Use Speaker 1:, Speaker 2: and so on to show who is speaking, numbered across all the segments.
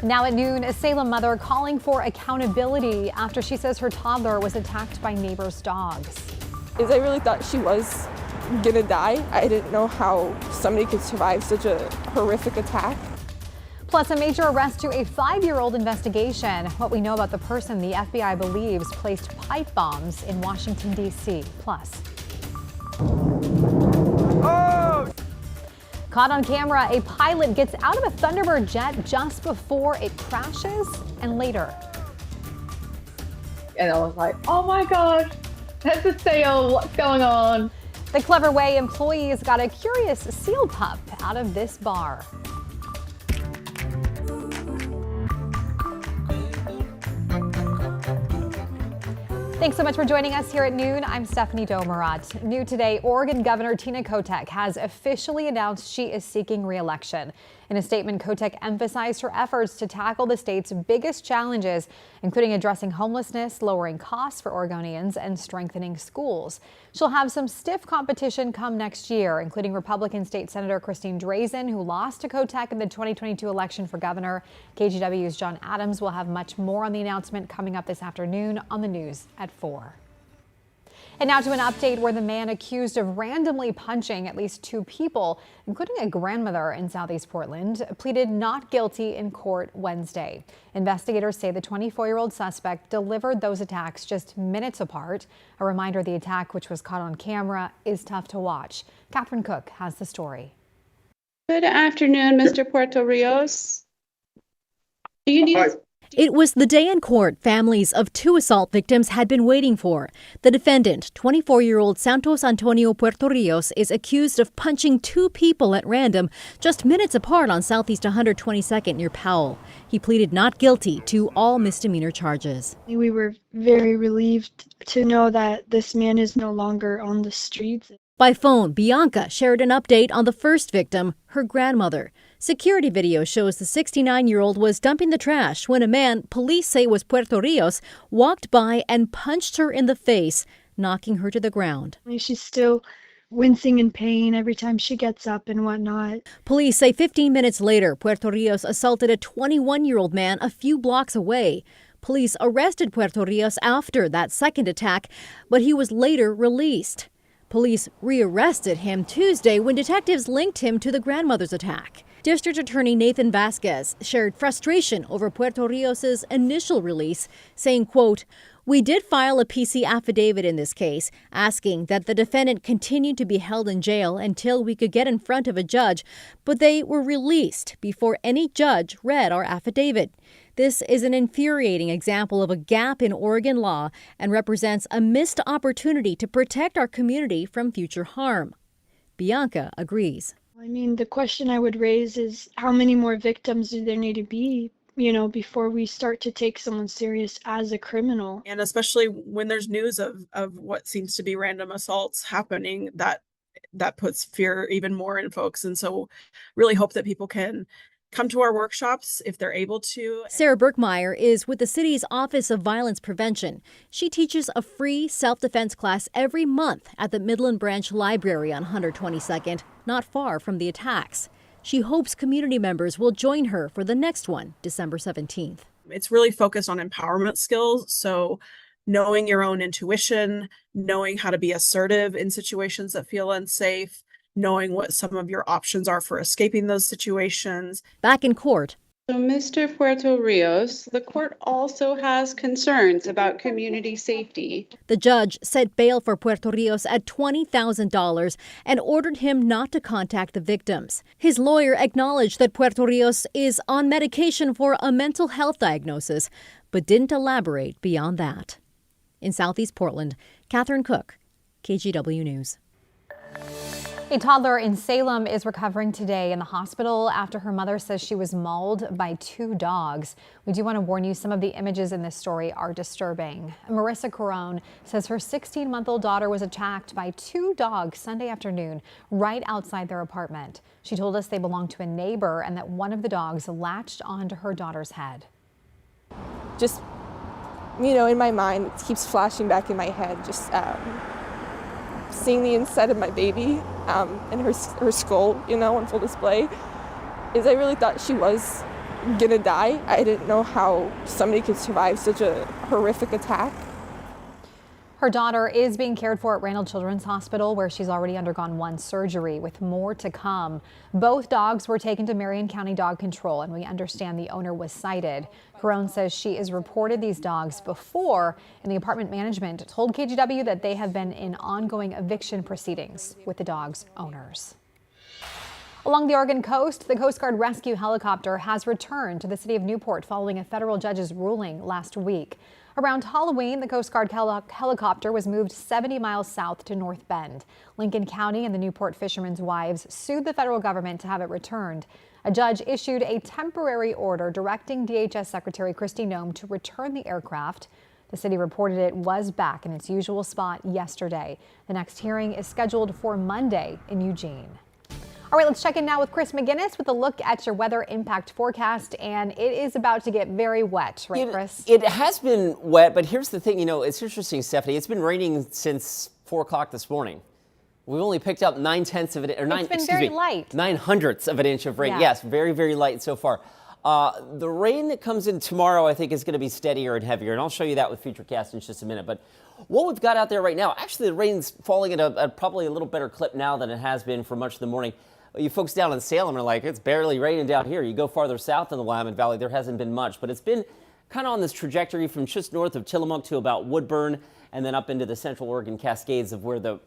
Speaker 1: Now at noon, a Salem mother calling for accountability after she says her toddler was attacked by neighbors' dogs.
Speaker 2: I really thought she was gonna die. I didn't know how somebody could survive such a horrific attack.
Speaker 1: Plus, a major arrest to a 5-year-old investigation. What we know about the person the FBI believes placed pipe bombs in Washington, D.C. Plus.
Speaker 3: Oh!
Speaker 1: Caught on camera, a pilot gets out of a Thunderbird jet just before it crashes and later.
Speaker 4: And I was like, oh my God, that's a sale, what's going on?
Speaker 1: The clever way employees got a curious seal pup out of this bar. Thanks so much for joining us here at noon. I'm Stephanie Domerat. New today, Oregon Governor Tina Kotek has officially announced she is seeking re-election. In a statement, Kotek emphasized her efforts to tackle the state's biggest challenges, including addressing homelessness, lowering costs for Oregonians, and strengthening schools. She'll have some stiff competition come next year, including Republican State Senator Christine Drazen, who lost to Kotek in the 2022 election for governor. KGW's John Adams will have much more on the announcement coming up this afternoon on the news at 4. And now to an update where the man accused of randomly punching at least 2 people, including a grandmother in Southeast Portland, pleaded not guilty in court Wednesday. Investigators say the 24-year-old suspect delivered those attacks just minutes apart. A reminder, the attack, which was caught on camera, is tough to watch. Catherine Cook has the story.
Speaker 5: Good afternoon, Mr. Puerto Rios. Do you need...
Speaker 6: It was the day in court families of 2 assault victims had been waiting for. The defendant, 24-year-old Santos Antonio Puerto Rios, is accused of punching 2 people at random just minutes apart on Southeast 122nd near Powell. He pleaded not guilty to all misdemeanor charges.
Speaker 7: We were very relieved to know that this man is no longer on the streets.
Speaker 6: By phone, Bianca shared an update on the first victim, her grandmother. Security video shows the 69-year-old was dumping the trash when a man police say was Puerto Rios walked by and punched her in the face, knocking her to the ground.
Speaker 7: She's still wincing in pain every time she gets up and whatnot.
Speaker 6: Police say 15 minutes later, Puerto Rios assaulted a 21-year-old man a few blocks away. Police arrested Puerto Rios after that second attack, but he was later released. Police rearrested him Tuesday when detectives linked him to the grandmother's attack. District Attorney Nathan Vasquez shared frustration over Puerto Rios' initial release, saying, quote, "We did file a PC affidavit in this case, asking that the defendant continue to be held in jail until we could get in front of a judge, but they were released before any judge read our affidavit. This is an infuriating example of a gap in Oregon law and represents a missed opportunity to protect our community from future harm." Bianca agrees.
Speaker 7: I mean, the question I would raise is how many more victims do there need to be, before we start to take someone serious as a criminal?
Speaker 8: And especially when there's news of what seems to be random assaults happening, that puts fear even more in folks. And so really hope that people can come to our workshops if they're able to.
Speaker 6: Sarah Birkmeyer is with the city's Office of Violence Prevention. She teaches a free self-defense class every month at the Midland Branch Library on 122nd, not far from the attacks. She hopes community members will join her for the next one, December 17th.
Speaker 8: It's really focused on empowerment skills. So knowing your own intuition, knowing how to be assertive in situations that feel unsafe, knowing what some of your options are for escaping those situations.
Speaker 6: Back in court.
Speaker 5: So, Mr. Puerto Rios, the court also has concerns about community safety.
Speaker 6: The judge set bail for Puerto Rios at $20,000 and ordered him not to contact the victims. His lawyer acknowledged that Puerto Rios is on medication for a mental health diagnosis, but didn't elaborate beyond that. In Southeast Portland, Catherine Cook, KGW News.
Speaker 1: A toddler in Salem is recovering today in the hospital after her mother says she was mauled by 2 dogs. We do want to warn you, some of the images in this story are disturbing. Marissa Corone says her 16-month-old daughter was attacked by 2 dogs Sunday afternoon right outside their apartment. She told us they belonged to a neighbor and that one of the dogs latched onto her daughter's head.
Speaker 2: Just, in my mind, it keeps flashing back in my head, just seeing the inside of my baby and her skull, on full display, I really thought she was gonna die. I didn't know how somebody could survive such a horrific attack.
Speaker 1: Her daughter is being cared for at Randall Children's Hospital, where she's already undergone one surgery, with more to come. Both dogs were taken to Marion County Dog Control, and we understand the owner was cited. Carone says she has reported these dogs before, and the apartment management told KGW that they have been in ongoing eviction proceedings with the dogs' owners. Along the Oregon coast, the Coast Guard rescue helicopter has returned to the city of Newport following a federal judge's ruling last week. Around Halloween, the Coast Guard helicopter was moved 70 miles south to North Bend. Lincoln County and the Newport Fishermen's Wives sued the federal government to have it returned. A judge issued a temporary order directing DHS Secretary Kristi Noem to return the aircraft. The city reported it was back in its usual spot yesterday. The next hearing is scheduled for Monday in Eugene. All right, let's check in now with Chris McGinnis with a look at your weather impact forecast. And it is about to get very wet, right, Chris?
Speaker 3: It has been wet, but here's the thing, it's interesting, Stephanie. It's been raining since 4 o'clock this morning. We've only picked up 9/10 of it, or
Speaker 1: it's been very light.
Speaker 3: 9/100 of an inch of rain.
Speaker 1: Yeah.
Speaker 3: Yes, very, very light so far. The rain that comes in tomorrow, I think, is going to be steadier and heavier, and I'll show you that with Futurecast in just a minute. But what we've got out there right now, actually, the rain's falling at a probably a little better clip now than it has been for much of the morning. You folks down in Salem are like, it's barely raining down here. You go farther south in the Willamette Valley, there hasn't been much, but it's been kind of on this trajectory from just north of Tillamook to about Woodburn, and then up into the Central Oregon Cascades of where the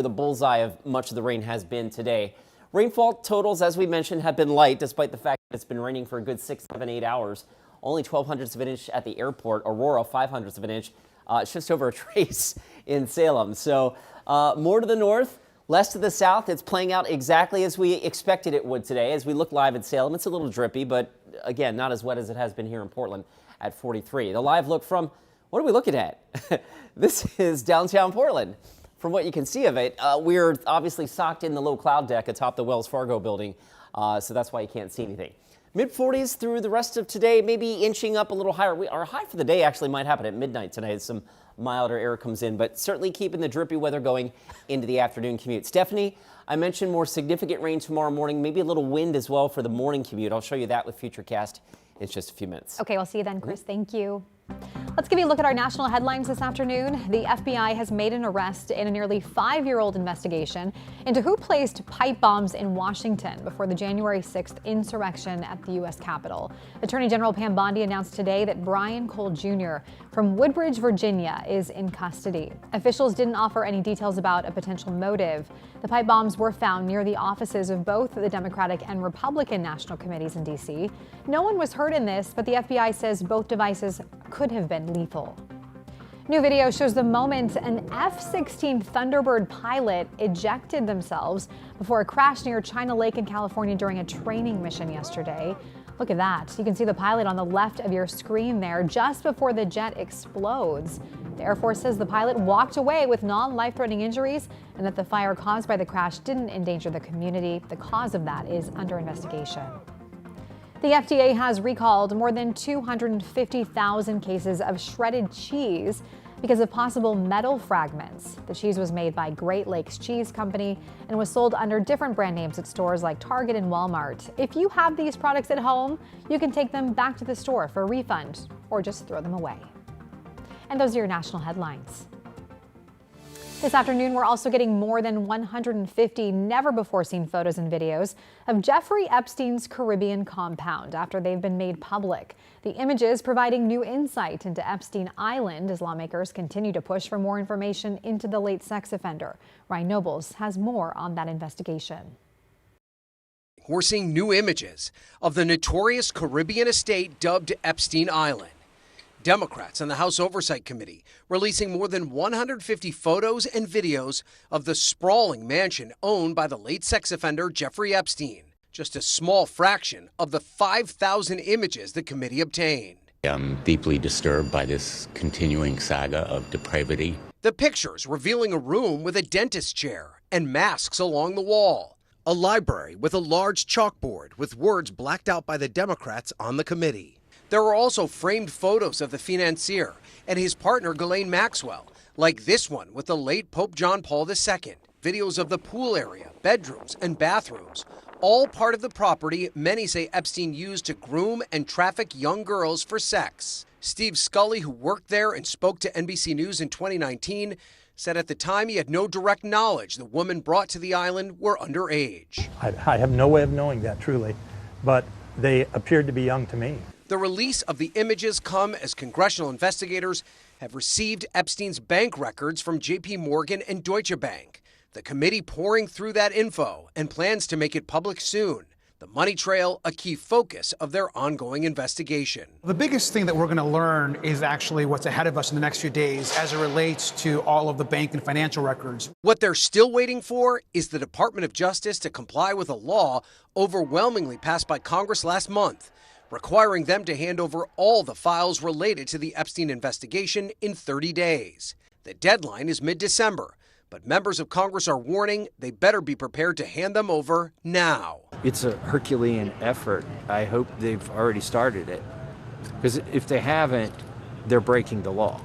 Speaker 3: bullseye of much of the rain has been today. Rainfall totals, as we mentioned, have been light, despite the fact that it's been raining for a good 6, 7, 8 hours. Only 0.12 of an inch at the airport. Aurora, 0.05 of an inch. It's just over a trace in Salem. So more to the north. Less to the south, it's playing out exactly as we expected it would today. As we look live at Salem, it's a little drippy, but again, not as wet as it has been here in Portland at 43. The live look from, what are we looking at? This is downtown Portland. From what you can see of it, we're obviously socked in the low cloud deck atop the Wells Fargo building, so that's why you can't see anything. Mid-40s through the rest of today, maybe inching up a little higher. Our high for the day actually might happen at midnight tonight as some milder air comes in, but certainly keeping the drippy weather going into the afternoon commute. Stephanie, I mentioned more significant rain tomorrow morning, maybe a little wind as well for the morning commute. I'll show you that with Futurecast in just a few minutes.
Speaker 1: Okay, I'll see you then, Chris. Thank you. Let's give you a look at our national headlines this afternoon. The FBI has made an arrest in a nearly 5-year-old investigation into who placed pipe bombs in Washington before the January 6th insurrection at the U.S. Capitol. Attorney General Pam Bondi announced today that Brian Cole Jr. from Woodbridge, Virginia, is in custody. Officials didn't offer any details about a potential motive. The pipe bombs were found near the offices of both the Democratic and Republican national committees in D.C. No one was hurt in this, but the FBI says both devices could have been lethal. New video shows the moment an F-16 Thunderbird pilot ejected themselves before a crash near China Lake in California during a training mission yesterday. Look at that. You can see the pilot on the left of your screen there just before the jet explodes. The Air Force says the pilot walked away with non-life-threatening injuries and that the fire caused by the crash didn't endanger the community. The cause of that is under investigation. The FDA has recalled more than 250,000 cases of shredded cheese because of possible metal fragments. The cheese was made by Great Lakes Cheese Company and was sold under different brand names at stores like Target and Walmart. If you have these products at home, you can take them back to the store for a refund or just throw them away. And those are your national headlines. This afternoon, we're also getting more than 150 never-before-seen photos and videos of Jeffrey Epstein's Caribbean compound after they've been made public. The images providing new insight into Epstein Island as lawmakers continue to push for more information into the late sex offender. Ryan Nobles has more on that investigation.
Speaker 9: We're seeing new images of the notorious Caribbean estate dubbed Epstein Island. Democrats on the House Oversight Committee releasing more than 150 photos and videos of the sprawling mansion owned by the late sex offender Jeffrey Epstein. Just a small fraction of the 5,000 images the committee obtained.
Speaker 10: I'm deeply disturbed by this continuing saga of depravity.
Speaker 9: The pictures revealing a room with a dentist chair and masks along the wall. A library with a large chalkboard with words blacked out by the Democrats on the committee. There were also framed photos of the financier and his partner Ghislaine Maxwell, like this one with the late Pope John Paul II. Videos of the pool area, bedrooms, and bathrooms, all part of the property many say Epstein used to groom and traffic young girls for sex. Steve Scully, who worked there and spoke to NBC News in 2019, said at the time he had no direct knowledge the women brought to the island were underage.
Speaker 11: I have no way of knowing that truly, but they appeared to be young to me.
Speaker 9: The release of the images come as congressional investigators have received Epstein's bank records from JP Morgan and Deutsche Bank. The committee pouring through that info and plans to make it public soon. The money trail, a key focus of their ongoing investigation.
Speaker 12: The biggest thing that we're going to learn is actually what's ahead of us in the next few days as it relates to all of the bank and financial records.
Speaker 9: What they're still waiting for is the Department of Justice to comply with a law overwhelmingly passed by Congress last month, requiring them to hand over all the files related to the Epstein investigation in 30 days. The deadline is mid-December, but members of Congress are warning they better be prepared to hand them over now.
Speaker 13: It's a Herculean effort. I hope they've already started it, because if they haven't, they're breaking the law.